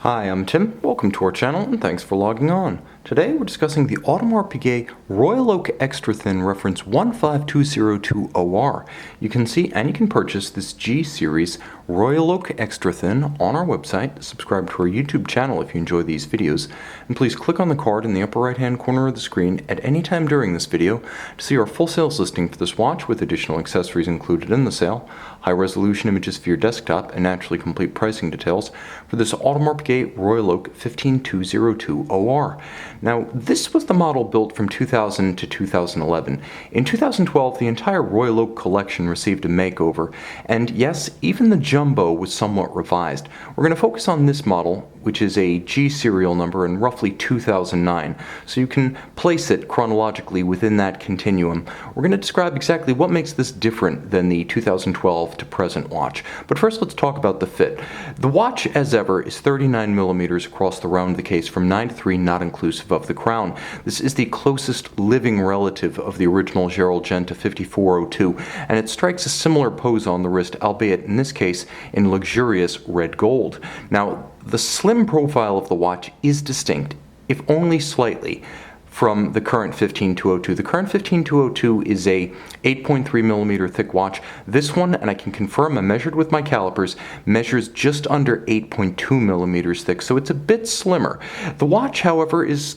Hi, I'm Tim. Welcome to our channel and thanks for logging on. Today we're discussing the Audemars Piguet Royal Oak Extra Thin reference 15202OR. You can see and you can purchase this G Series Royal Oak Extra Thin on our website. Subscribe to our YouTube channel if you enjoy these videos. And please click on the card in the upper right hand corner of the screen at any time during this video to see our full sales listing for this watch with additional accessories included in the sale, high resolution images for your desktop, and naturally complete pricing details for this Audemars Piguet Royal Oak 15202OR. Now, this was the model built from 2000 to 2011. In 2012, the entire Royal Oak collection received a makeover, and yes, even the Jumbo was somewhat revised. We're going to focus on this model, which is a G serial number in roughly 2009, so you can place it chronologically within that continuum. We're going to describe exactly what makes this different than the 2012 to present watch. But first, let's talk about the fit. The watch, as ever, is 39 millimeters across the round of the case from 9 to 3, not inclusive of the crown. This is the closest living relative of the original Gerald Genta 5402, and it strikes a similar pose on the wrist, albeit in this case in luxurious red gold. Now, the slim profile of the watch is distinct, if only slightly, from the current 15202. The current 15202 is a 8.3 millimeter thick watch. This one, and I can confirm I measured with my calipers, measures just under 8.2 millimeters thick, so it's a bit slimmer. The watch, however, is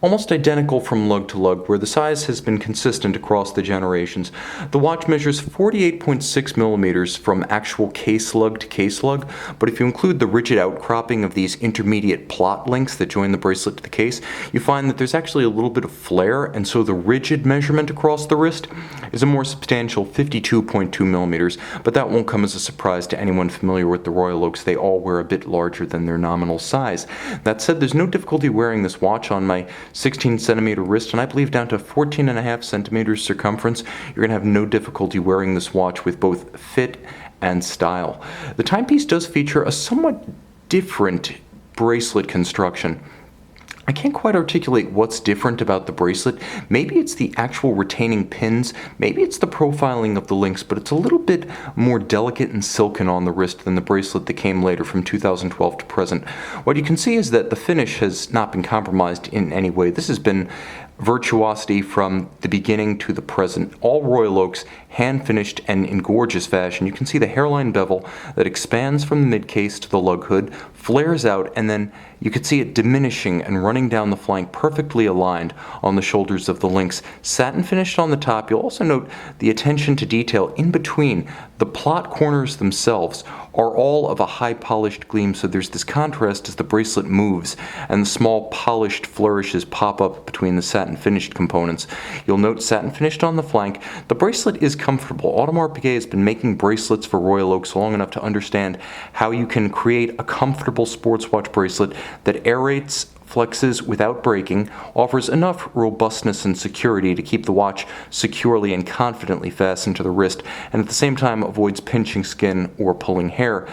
almost identical from lug to lug, where the size has been consistent across the generations. The watch measures 48.6 millimeters from actual case lug to case lug, but if you include the rigid outcropping of these intermediate plot links that join the bracelet to the case, you find that there's actually a little bit of flare, and so the rigid measurement across the wrist is a more substantial 52.2 millimeters, but that won't come as a surprise to anyone familiar with the Royal Oaks. They all wear a bit larger than their nominal size. That said, there's no difficulty wearing this watch on my 16 centimeter wrist, and I believe down to 14.5 centimeters circumference. You're going to have no difficulty wearing this watch with both fit and style. The timepiece does feature a somewhat different bracelet construction. I can't quite articulate what's different about the bracelet. Maybe it's the actual retaining pins, maybe it's the profiling of the links, but it's a little bit more delicate and silken on the wrist than the bracelet that came later from 2012 to present. What you can see is that the finish has not been compromised in any way. This has been virtuosity from the beginning to the present. All Royal Oaks, hand finished and in gorgeous fashion. You can see the hairline bevel that expands from the mid case to the lug hood, flares out, and then you can see it diminishing and running down the flank, perfectly aligned on the shoulders of the links. Satin finished on the top. You'll also note the attention to detail in between. The plot corners themselves are all of a high polished gleam, so there's this contrast as the bracelet moves and the small polished flourishes pop up between the satin finished components. You'll note satin finished on the flank. The bracelet is comfortable. Audemars Piguet has been making bracelets for Royal Oaks long enough to understand how you can create a comfortable sports watch bracelet that aerates, flexes without breaking, offers enough robustness and security to keep the watch securely and confidently fastened to the wrist, and at the same time avoids pinching skin or pulling hair.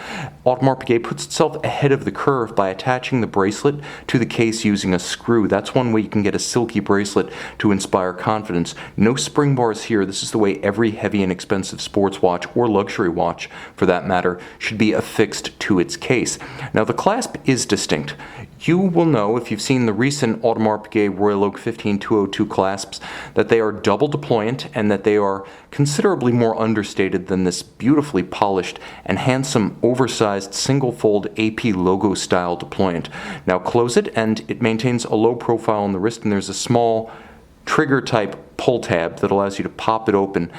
Audemars Piguet puts itself ahead of the curve by attaching the bracelet to the case using a screw. That's one way you can get a silky bracelet to inspire confidence. No spring bars here. This is the way every heavy and expensive sports watch, or luxury watch for that matter, should be affixed to its case. Now, the clasp is distinct. You will know, if you've seen the recent Audemars Piguet Royal Oak 15202 clasps, that they are double deployant and that they are considerably more understated than this beautifully polished and handsome oversized single fold AP logo style deployant. Now close it, and it maintains a low profile on the wrist, and there's a small trigger type pull tab that allows you to pop it open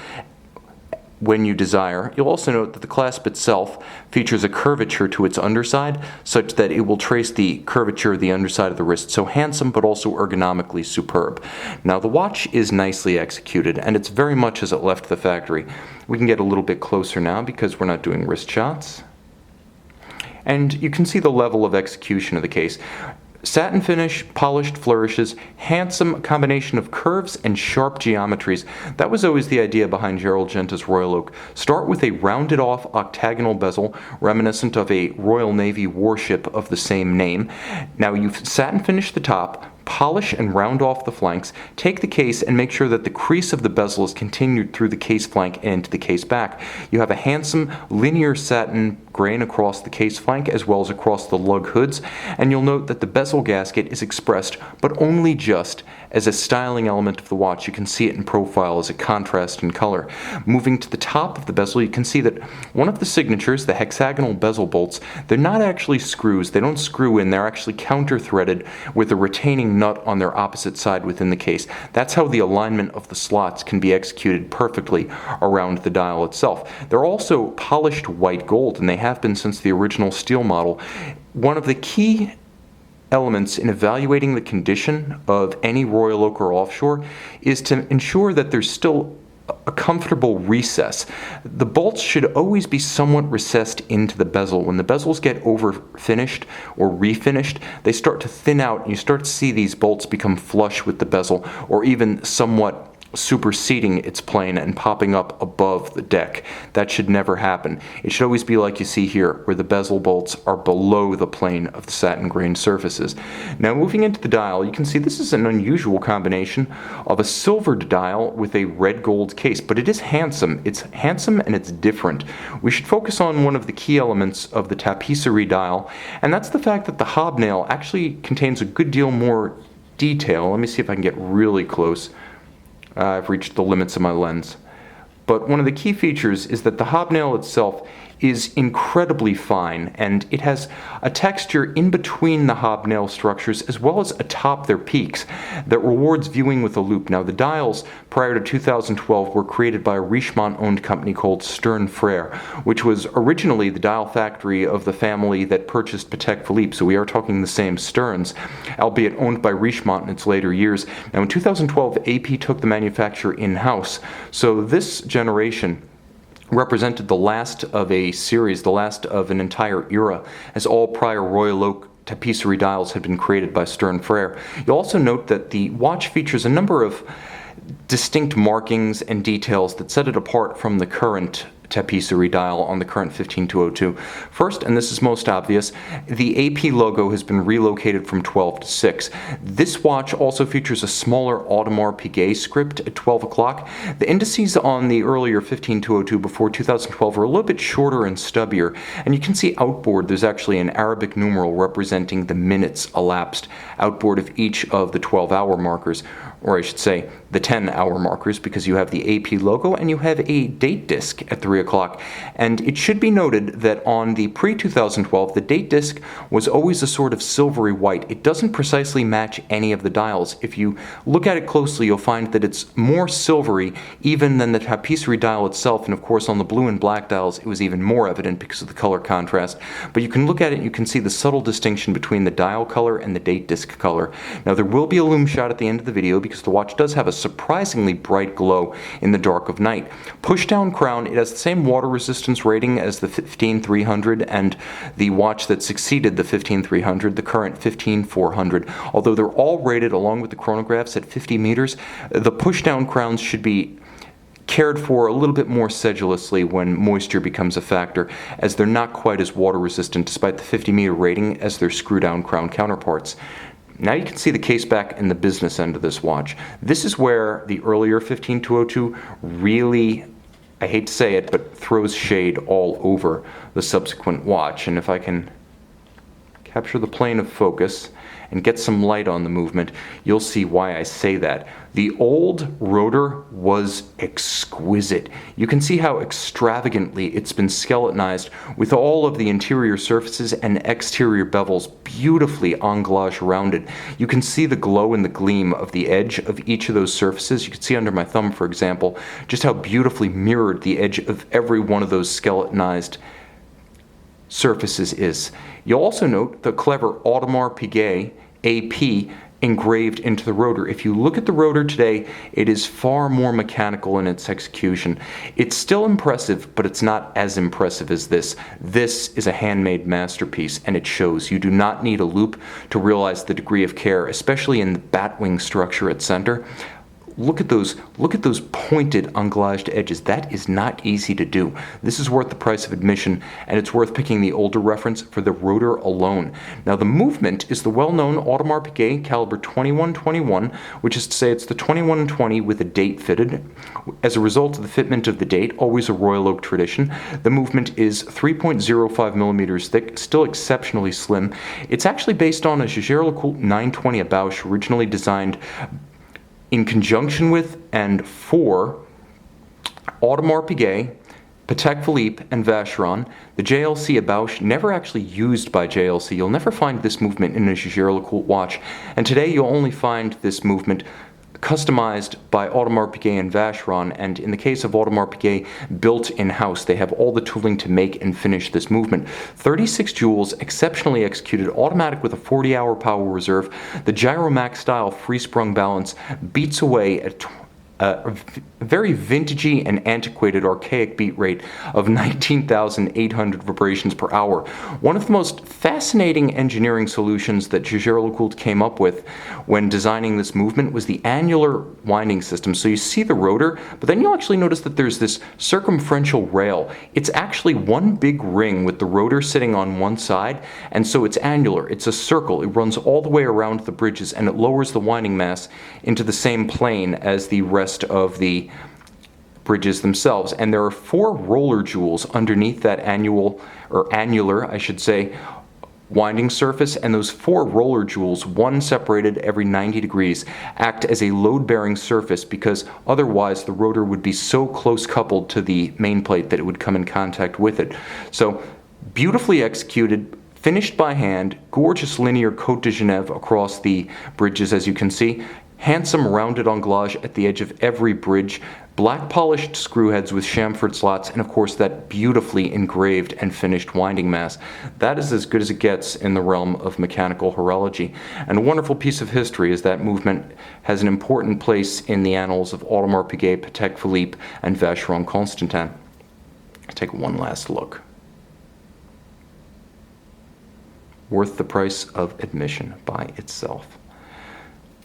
when you desire. You'll also note that the clasp itself features a curvature to its underside, such that it will trace the curvature of the underside of the wrist. So handsome, but also ergonomically superb. Now the watch is nicely executed, and it's very much as it left the factory. We can get a little bit closer now because we're not doing wrist shots. And you can see the level of execution of the case. Satin finish, polished flourishes, handsome combination of curves and sharp geometries. That was always the idea behind Gerald Genta's Royal Oak. Start with a rounded off octagonal bezel reminiscent of a Royal Navy warship of the same name. Now you've satin finished the top, polish and round off the flanks, take the case and make sure that the crease of the bezel is continued through the case flank and to the case back. You have a handsome linear satin grain across the case flank as well as across the lug hoods, and you'll note that the bezel gasket is expressed, but only just as a styling element of the watch. You can see it in profile as a contrast in color. Moving to the top of the bezel, you can see that one of the signatures, the hexagonal bezel bolts, they're not actually screws. They don't screw in. They're actually counter-threaded with a retaining nut on their opposite side within the case. That's how the alignment of the slots can be executed perfectly around the dial itself. They're also polished white gold, and they have been since the original steel model. One of the key elements in evaluating the condition of any Royal Oak or offshore is to ensure that there's still a comfortable recess. The bolts should always be somewhat recessed into the bezel. When the bezels get over finished or refinished, they start to thin out and you start to see these bolts become flush with the bezel or even somewhat superseding its plane and popping up above the deck. That should never happen. It should always be like you see here, where the bezel bolts are below the plane of the satin grained surfaces. Now moving into the dial, you can see this is an unusual combination of a silvered dial with a red gold case, but it is handsome. It's handsome and it's different. We should focus on one of the key elements of the tapisserie dial, and that's the fact that the hobnail actually contains a good deal more detail. Let me see if I can get really close. I've reached the limits of my lens. But one of the key features is that the hobnail itself is incredibly fine, and it has a texture in between the hobnail structures as well as atop their peaks that rewards viewing with a loupe. Now, the dials prior to 2012 were created by a Richemont-owned company called Stern Frere, which was originally the dial factory of the family that purchased Patek Philippe, so we are talking the same Sterns, albeit owned by Richemont in its later years. Now, in 2012, AP took the manufacture in-house, so this generation represented the last of a series, the last of an entire era, as all prior Royal Oak tapisserie dials had been created by Stern Frere. You'll also note that the watch features a number of distinct markings and details that set it apart from the current tapisserie dial on the current 15202. First, and this is most obvious, the AP logo has been relocated from 12 to 6. This watch also features a smaller Audemars Piguet script at 12 o'clock. The indices on the earlier 15202 before 2012 are a little bit shorter and stubbier, and you can see outboard there's actually an Arabic numeral representing the minutes elapsed outboard of each of the 12-hour markers, or I should say the 10-hour markers, because you have the AP logo and you have a date disc at 3 o'clock. And it should be noted that on the pre-2012, the date disc was always a sort of silvery white. It doesn't precisely match any of the dials. If you look at it closely, you'll find that it's more silvery even than the tapisserie dial itself, and of course on the blue and black dials it was even more evident because of the color contrast. But you can look at it and you can see the subtle distinction between the dial color and the date disc color. Now, there will be a lume shot at the end of the video because the watch does have a surprisingly bright glow in the dark of night. Push-down crown, it has the same water resistance rating as the 15300 and the watch that succeeded the 15300, the current 15400. Although they're all rated along with the chronographs at 50 meters, the push-down crowns should be cared for a little bit more sedulously when moisture becomes a factor, as they're not quite as water resistant despite the 50-meter rating as their screw-down crown counterparts. Now you can see the case back and the business end of this watch. This is where the earlier 15202 really, I hate to say it, but throws shade all over the subsequent watch. And if I can capture the plane of focus and get some light on the movement, you'll see why I say that. The old rotor was exquisite. You can see how extravagantly it's been skeletonized with all of the interior surfaces and exterior bevels beautifully engaged around it. You can see the glow and the gleam of the edge of each of those surfaces. You can see under my thumb, for example, just how beautifully mirrored the edge of every one of those skeletonized surfaces is. You'll also note the clever Audemars Piguet AP engraved into the rotor. If you look at the rotor today, it is far more mechanical in its execution. It's still impressive, but it's not as impressive as this. This is a handmade masterpiece, and it shows. You do not need a loupe to realize the degree of care, especially in the batwing structure at center. look at those pointed unglazed edges. That is not easy to do. This is worth the price of admission, and it's worth picking the older reference for the rotor alone. Now the movement is the well-known Audemars Piguet caliber 2121, which is to say it's the 2120 with a date fitted. As a result of the fitment of the date, always a Royal Oak tradition, the movement is 3.05 millimeters thick, still exceptionally slim. It's actually based on a Jaeger-LeCoultre 920 Bausch, originally designed in conjunction with and for Audemars Piguet, Patek Philippe, and Vacheron. The JLC Bausch, never actually used by JLC. You'll never find this movement in a Jaeger-LeCoultre watch. And today you'll only find this movement customized by Audemars Piguet and Vacheron, and in the case of Audemars Piguet, built in-house. They have all the tooling to make and finish this movement. 36 jewels, exceptionally executed, automatic with a 40-hour power reserve. The Gyromax style free-sprung balance beats away at a very vintagey and antiquated archaic beat rate of 19,800 vibrations per hour. One of the most fascinating engineering solutions that Jaeger-LeCoultre came up with when designing this movement was the annular winding system. So you see the rotor, but then you'll actually notice that there's this circumferential rail. It's actually one big ring with the rotor sitting on one side, and so it's annular. It's a circle. It runs all the way around the bridges, and it lowers the winding mass into the same plane as the rest of the bridges themselves. And there are 4 roller jewels underneath that annular, I should say, winding surface, and those 4 roller jewels, one separated every 90 degrees, act as a load-bearing surface, because otherwise the rotor would be so close coupled to the main plate that it would come in contact with it. So beautifully executed, finished by hand, gorgeous linear Côte de Genève across the bridges, as you can see. Handsome rounded anglage at the edge of every bridge, black polished screw heads with chamfered slots, and of course that beautifully engraved and finished winding mass. That is as good as it gets in the realm of mechanical horology. And a wonderful piece of history is that movement has an important place in the annals of Audemars Piguet, Patek Philippe, and Vacheron Constantin. Let's take one last look. Worth the price of admission by itself.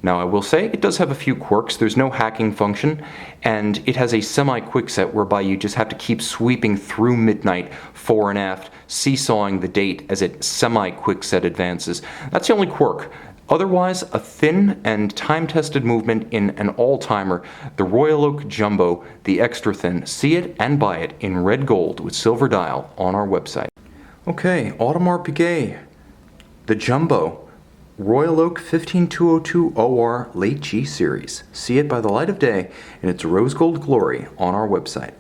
Now I will say it does have a few quirks. There's no hacking function, and it has a semi-quickset whereby you just have to keep sweeping through midnight fore and aft, seesawing the date as it semi-quickset advances. That's the only quirk. Otherwise, a thin and time-tested movement in an all-timer, the Royal Oak Jumbo, the extra thin. See it and buy it in red gold with silver dial on our website. Okay, Audemars Piguet, the Jumbo. Royal Oak 15202OR Late G Series. See it by the light of day in its rose gold glory on our website.